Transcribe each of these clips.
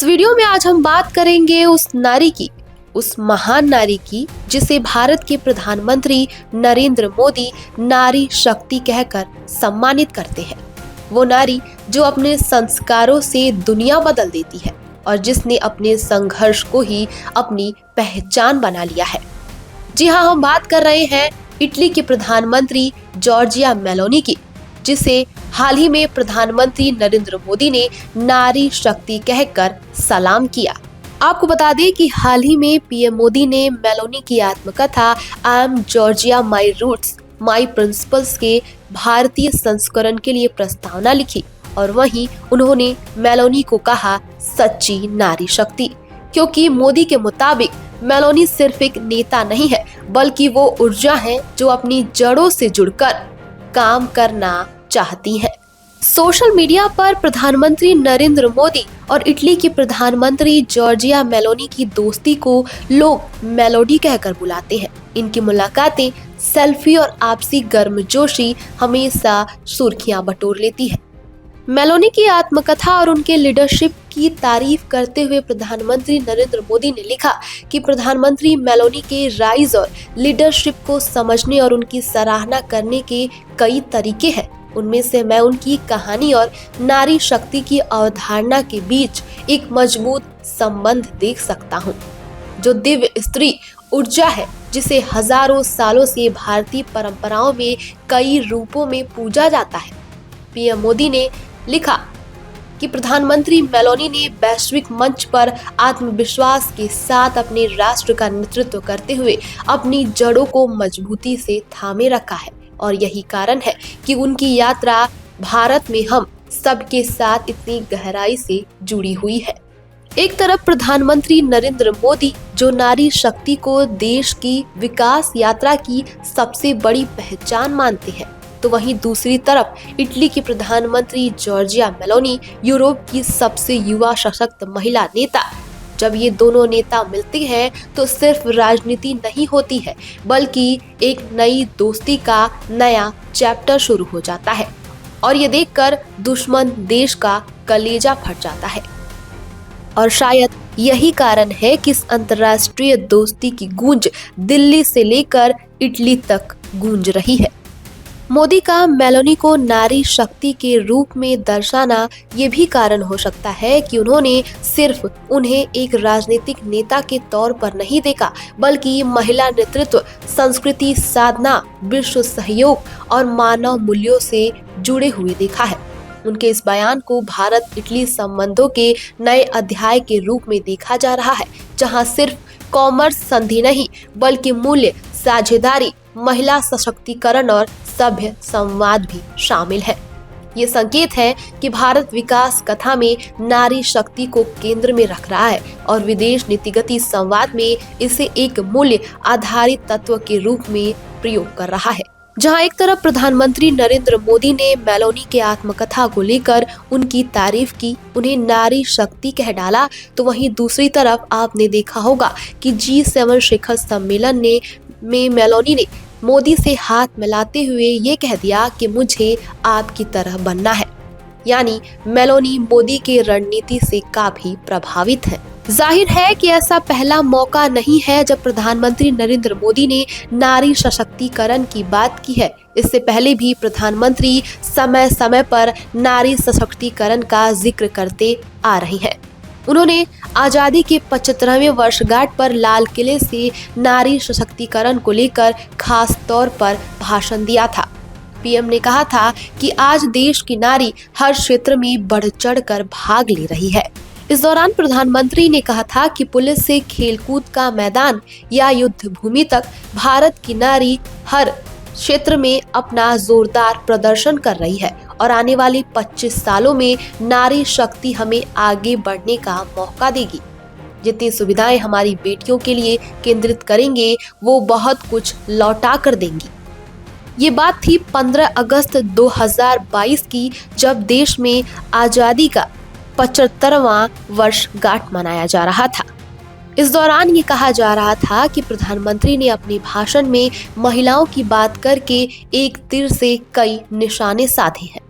इस वीडियो में आज हम बात करेंगे उस नारी की, उस महान नारी की जिसे भारत के प्रधानमंत्री नरेंद्र मोदी नारी शक्ति कहकर सम्मानित करते हैं। वो नारी जो अपने संस्कारों से दुनिया बदल देती है और जिसने अपने संघर्ष को ही अपनी पहचान बना लिया है। जी हाँ, हम बात कर रहे हैं इटली के प्रधानमंत्री जॉर्जिया मेलोनी की, जिसे हाल ही में प्रधानमंत्री नरेंद्र मोदी ने नारी शक्ति कहकर सलाम किया। आपको बता दें कि हाल ही में पीएम मोदी ने मेलोनी की आत्मकथा I am Georgia my roots my principles के भारतीय संस्करण के लिए प्रस्तावना लिखी और वहीं उन्होंने मेलोनी को कहा सच्ची नारी शक्ति, क्योंकि मोदी के मुताबिक मेलोनी सिर्फ एक नेता नहीं है बल्कि वो ऊर्जा है जो अपनी जड़ों से जुड़कर काम करना चाहती हैं। सोशल मीडिया पर प्रधानमंत्री नरेंद्र मोदी और इटली की प्रधानमंत्री जॉर्जिया मेलोनी की दोस्ती को लोग मेलोडी कहकर बुलाते हैं। इनकी मुलाकातें, सेल्फी और आपसी गर्मजोशी हमेशा सुर्खियां बटोर लेती है। मेलोनी की आत्मकथा और उनके लीडरशिप की तारीफ करते हुए प्रधानमंत्री नरेंद्र मोदी ने लिखा कि प्रधानमंत्री मेलोनी के राइज और लीडरशिप को समझने और उनकी सराहना करने के कई तरीके हैं। उनमें से मैं उनकी कहानी और नारी शक्ति की अवधारणा के बीच एक मजबूत संबंध देख सकता हूँ, जो दिव्य स्त्री ऊर्जा है जिसे हजारों सालों से भारतीय परंपराओं में कई रूपों में पूजा जाता है। पीएम मोदी ने लिखा कि प्रधानमंत्री मेलोनी ने वैश्विक मंच पर आत्मविश्वास के साथ अपने राष्ट्र का नेतृत्व करते हुए अपनी जड़ों को मजबूती से थामे रखा है और यही कारण है कि उनकी यात्रा भारत में हम सबके साथ इतनी गहराई से जुड़ी हुई है। एक तरफ प्रधानमंत्री नरेंद्र मोदी जो नारी शक्ति को देश की विकास यात्रा की सबसे बड़ी पहचान मानते हैं, तो वहीं दूसरी तरफ इटली की प्रधानमंत्री जॉर्जिया मेलोनी यूरोप की सबसे युवा सशक्त महिला नेता। जब ये दोनों नेता मिलते हैं तो सिर्फ राजनीति नहीं होती है बल्कि एक नई दोस्ती का नया चैप्टर शुरू हो जाता है और ये देखकर दुश्मन देश का कलेजा फट जाता है। और शायद यही कारण है कि इस अंतर्राष्ट्रीय दोस्ती की गूंज दिल्ली से लेकर इटली तक गूंज रही है। मोदी का मेलोनी को नारी शक्ति के रूप में दर्शाना ये भी कारण हो सकता है कि उन्होंने सिर्फ उन्हें एक राजनीतिक नेता के तौर पर नहीं देखा बल्कि महिला नेतृत्व, संस्कृति साधना, विश्व सहयोग और मानव मूल्यों से जुड़े हुए देखा है। उनके इस बयान को भारत इटली संबंधों के नए अध्याय के रूप में देखा जा रहा है, जहां सिर्फ कॉमर्स संधि नहीं बल्कि मूल्य साझेदारी, महिला सशक्तिकरण और सभ्य संवाद भी शामिल है। ये संकेत है कि भारत विकास कथा में नारी शक्ति को केंद्र में रख रहा है और विदेश नीतिगत संवाद में इसे एक मूल्य आधारित तत्व के रूप में प्रयोग कर रहा है। जहां एक तरफ प्रधानमंत्री नरेंद्र मोदी ने मेलोनी के आत्मकथा को लेकर उनकी तारीफ की, उन्हें नारी शक्ति कह डाला, तो वहीं दूसरी तरफ आपने देखा होगा कि G7 शिखर सम्मेलन में मेलोनी ने मोदी से हाथ मिलाते हुए ये कह दिया कि मुझे आपकी तरह बनना है। यानी मेलोनी मोदी के रणनीति से काफी प्रभावित है। जाहिर है कि ऐसा पहला मौका नहीं है जब प्रधानमंत्री नरेंद्र मोदी ने नारी सशक्तिकरण की बात की है। इससे पहले भी प्रधानमंत्री समय समय पर नारी सशक्तिकरण का जिक्र करते आ रही हैं। उन्होंने आजादी के 75वें वर्षगांठ पर लाल किले से नारी सशक्तिकरण को लेकर खास तौर पर भाषण दिया था। पीएम ने कहा था कि आज देश की नारी हर क्षेत्र में बढ़ चढ़कर भाग ले रही है। इस दौरान प्रधानमंत्री ने कहा था कि पुलिस से खेलकूद का मैदान या युद्ध भूमि तक भारत की नारी हर क्षेत्र में अपना जोरदार प्रदर्शन कर रही है और आने वाले 25 सालों में नारी शक्ति हमें आगे बढ़ने का मौका देगी। जितनी सुविधाएं हमारी बेटियों के लिए केंद्रित करेंगे वो बहुत कुछ लौटा कर देंगी। ये बात थी 15 अगस्त 2022 की, जब देश में आजादी का 75वां वर्षगांठ मनाया जा रहा था। इस दौरान ये कहा जा रहा था कि प्रधानमंत्री ने अपने भाषण में महिलाओं की बात करके एक तीर से कई निशाने साधे हैं।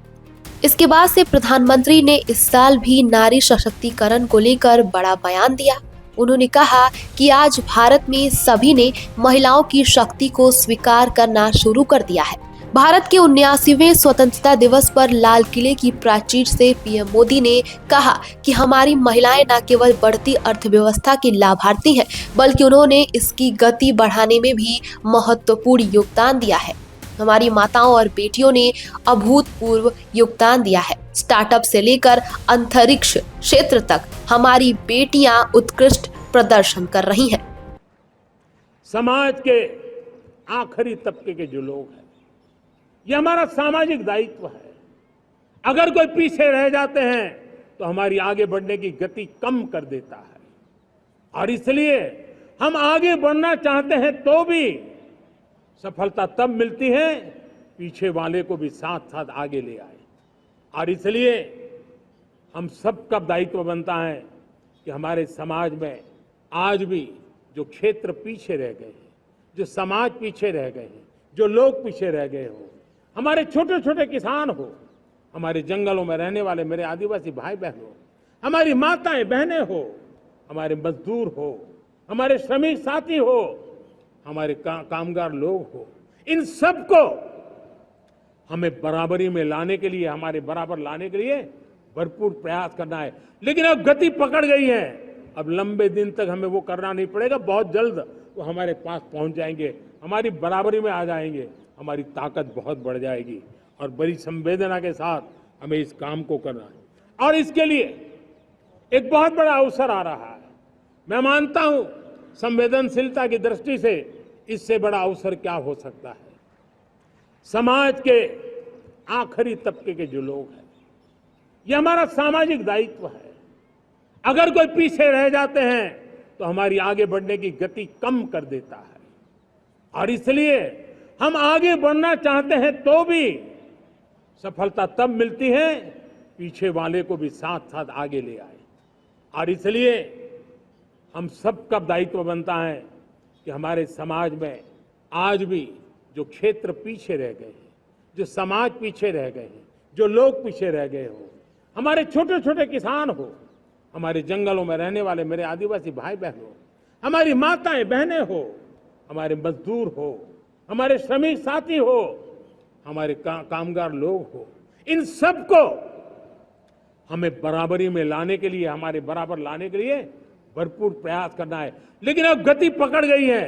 इसके बाद से प्रधानमंत्री ने इस साल भी नारी सशक्तिकरण को लेकर बड़ा बयान दिया। उन्होंने कहा कि आज भारत में सभी ने महिलाओं की शक्ति को स्वीकार करना शुरू कर दिया है। भारत के 79वें स्वतंत्रता दिवस पर लाल किले की प्राचीर से पीएम मोदी ने कहा कि हमारी महिलाएं न केवल बढ़ती अर्थव्यवस्था की लाभार्थी हैं, बल्कि उन्होंने इसकी गति बढ़ाने में भी महत्वपूर्ण योगदान दिया है। हमारी माताओं और बेटियों ने अभूतपूर्व योगदान दिया है। स्टार्टअप से लेकर अंतरिक्ष क्षेत्र तक हमारी बेटियां उत्कृष्ट प्रदर्शन कर रही हैं। समाज के आखिरी तबके के जो लोग हैं, ये हमारा सामाजिक दायित्व है। अगर कोई पीछे रह जाते हैं तो हमारी आगे बढ़ने की गति कम कर देता है, और इसलिए हम आगे बढ़ना चाहते हैं तो भी सफलता तब मिलती है पीछे वाले को भी साथ साथ आगे ले आए। और इसलिए हम सबका दायित्व बनता है कि हमारे समाज में आज भी जो क्षेत्र पीछे रह गए हैं, जो समाज पीछे रह गए हैं, जो लोग पीछे रह गए हो, हमारे छोटे छोटे किसान हो, हमारे जंगलों में रहने वाले मेरे आदिवासी भाई बहन हो, हमारी माताएं बहनें हो, हमारे मजदूर हो, हमारे श्रमिक साथी हो, हमारे कामगार लोग हो, इन सबको हमें बराबरी में लाने के लिए, हमारे बराबर लाने के लिए भरपूर प्रयास करना है। लेकिन अब गति पकड़ गई है, अब लंबे दिन तक हमें वो करना नहीं पड़ेगा। बहुत जल्द वो हमारे पास पहुंच जाएंगे, हमारी बराबरी में आ जाएंगे, हमारी ताकत बहुत बढ़ जाएगी, और बड़ी संवेदना के साथ हमें इस काम को करना है। और इसके लिए एक बहुत बड़ा अवसर आ रहा है। मैं मानता हूं संवेदनशीलता की दृष्टि से इससे बड़ा अवसर क्या हो सकता है। समाज के आखिरी तबके के जो लोग हैं, ये हमारा सामाजिक दायित्व है। अगर कोई पीछे रह जाते हैं तो हमारी आगे बढ़ने की गति कम कर देता है, और इसलिए हम आगे बढ़ना चाहते हैं तो भी सफलता तब मिलती है पीछे वाले को भी साथ साथ आगे ले आए। और इसलिए हम सबका दायित्व बनता है कि हमारे समाज में आज भी जो क्षेत्र पीछे रह गए हैं, जो समाज पीछे रह गए हैं, जो लोग पीछे रह गए हो, हमारे छोटे छोटे किसान हो, हमारे जंगलों में रहने वाले मेरे आदिवासी भाई बहन हो, हमारी माताएं बहनें हो, हमारे मजदूर हो, हमारे श्रमिक साथी हो, हमारे कामगार लोग हो, इन सबको हमें बराबरी में लाने के लिए, हमारे बराबर लाने के लिए भरपूर प्रयास करना है। लेकिन अब गति पकड़ गई है,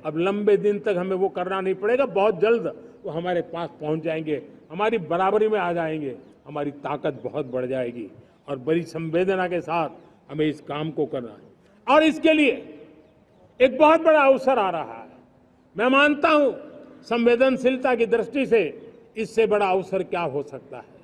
अब लंबे दिन तक हमें वो करना नहीं पड़ेगा। बहुत जल्द वो हमारे पास पहुंच जाएंगे, हमारी बराबरी में आ जाएंगे, हमारी ताकत बहुत बढ़ जाएगी, और बड़ी संवेदना के साथ हमें इस काम को करना है। और इसके लिए एक बहुत बड़ा अवसर आ रहा है। मैं मानता हूं संवेदनशीलता की दृष्टि से इससे बड़ा अवसर क्या हो सकता है।